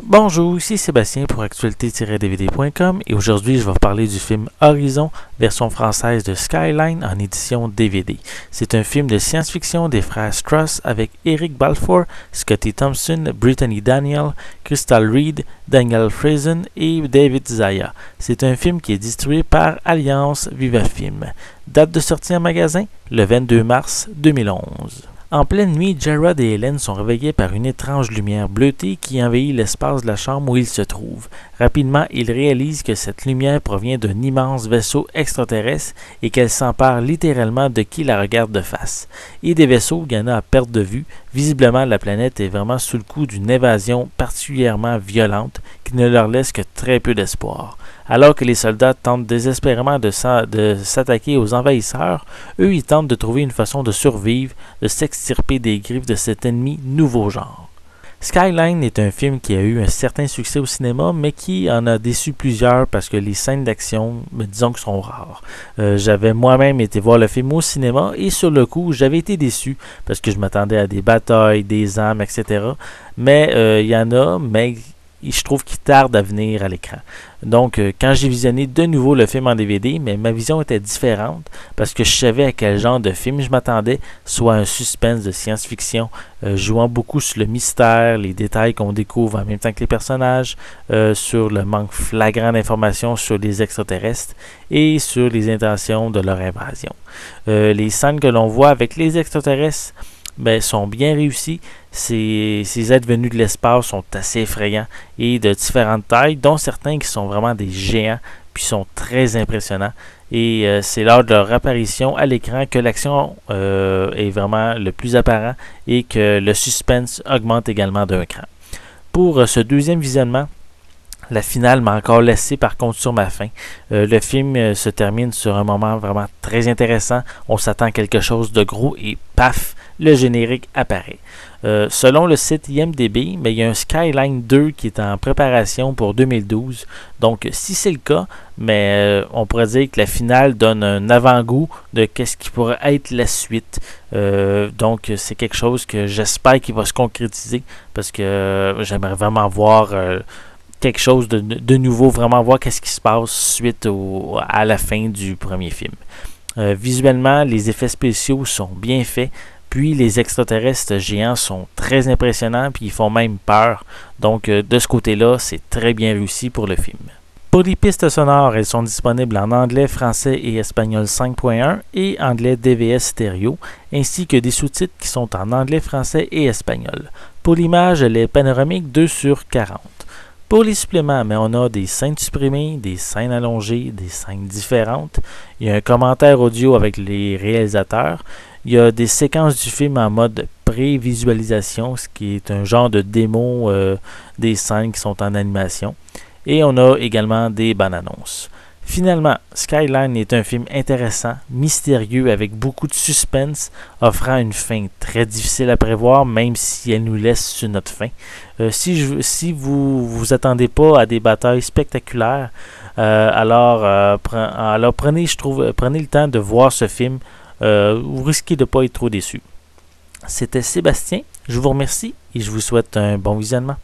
Bonjour, ici Sébastien pour actualité-dvd.com et aujourd'hui je vais vous parler du film Horizon, version française de Skyline en édition DVD. C'est un film de science-fiction des frères Strauss avec Eric Balfour, Scotty Thompson, Brittany Daniel, Crystal Reed, Daniel Friesen et David Zaya. C'est un film qui est distribué par Alliance Viva Film. Date de sortie en magasin, le 22 mars 2011. En pleine nuit, Gerard et Hélène sont réveillés par une étrange lumière bleutée qui envahit l'espace de la chambre où ils se trouvent. Rapidement, ils réalisent que cette lumière provient d'un immense vaisseau extraterrestre et qu'elle s'empare littéralement de qui la regarde de face. Et des vaisseaux, il y en a à perte de vue. Visiblement, la planète est vraiment sous le coup d'une évasion particulièrement violente qui ne leur laisse que très peu d'espoir. Alors que les soldats tentent désespérément de s'attaquer aux envahisseurs, eux ils tentent de trouver une façon de survivre, de s'extirper des griffes de cet ennemi nouveau genre. Skyline est un film qui a eu un certain succès au cinéma, mais qui en a déçu plusieurs parce que les scènes d'action, disons que sont rares. J'avais moi-même été voir le film au cinéma et sur le coup, j'avais été déçu parce que je m'attendais à des batailles, des armes, etc. Mais il y en a, mais je trouve qu'il tarde à venir à l'écran. Donc, quand j'ai visionné de nouveau le film en DVD, mais ma vision était différente parce que je savais à quel genre de film je m'attendais, soit un suspense de science-fiction, jouant beaucoup sur le mystère, les détails qu'on découvre en même temps que les personnages, sur le manque flagrant d'informations sur les extraterrestres et sur les intentions de leur invasion. Les scènes que l'on voit avec les extraterrestres sont bien réussis. Ces êtres venus de l'espace sont assez effrayants et de différentes tailles, dont certains qui sont vraiment des géants, puis sont très impressionnants. Et c'est lors de leur apparition à l'écran que l'action est vraiment le plus apparent et que le suspense augmente également d'un cran. Pour ce deuxième visionnement, la finale m'a encore laissé par contre sur ma faim. Le film se termine sur un moment vraiment très intéressant. On s'attend à quelque chose de gros et paf, le générique apparaît. Selon le site IMDb, il y a un Skyline 2 qui est en préparation pour 2012. Donc, si c'est le cas, on pourrait dire que la finale donne un avant-goût de qu'est-ce qui pourrait être la suite. Donc, c'est quelque chose que j'espère qu'il va se concrétiser parce que j'aimerais vraiment voir quelque chose de nouveau, vraiment voir qu'est-ce qui se passe suite à la fin du premier film. Visuellement, les effets spéciaux sont bien faits, puis les extraterrestres géants sont très impressionnants, puis ils font même peur. Donc, de ce côté-là, c'est très bien réussi pour le film. Pour les pistes sonores, elles sont disponibles en anglais, français et espagnol 5.1 et anglais DVS stéréo, ainsi que des sous-titres qui sont en anglais, français et espagnol. Pour l'image, elle est panoramique 2/40. Pour les suppléments, on a des scènes supprimées, des scènes allongées, des scènes différentes. Il y a un commentaire audio avec les réalisateurs. Il y a des séquences du film en mode pré-visualisation, ce qui est un genre de démo des scènes qui sont en animation. Et on a également des bandes-annonces. Finalement, Skyline est un film intéressant, mystérieux, avec beaucoup de suspense, offrant une fin très difficile à prévoir, même si elle nous laisse sur notre faim. Si vous vous attendez pas à des batailles spectaculaires, alors prenez le temps de voir ce film. Vous risquez de ne pas être trop déçu. C'était Sébastien, je vous remercie et je vous souhaite un bon visionnement.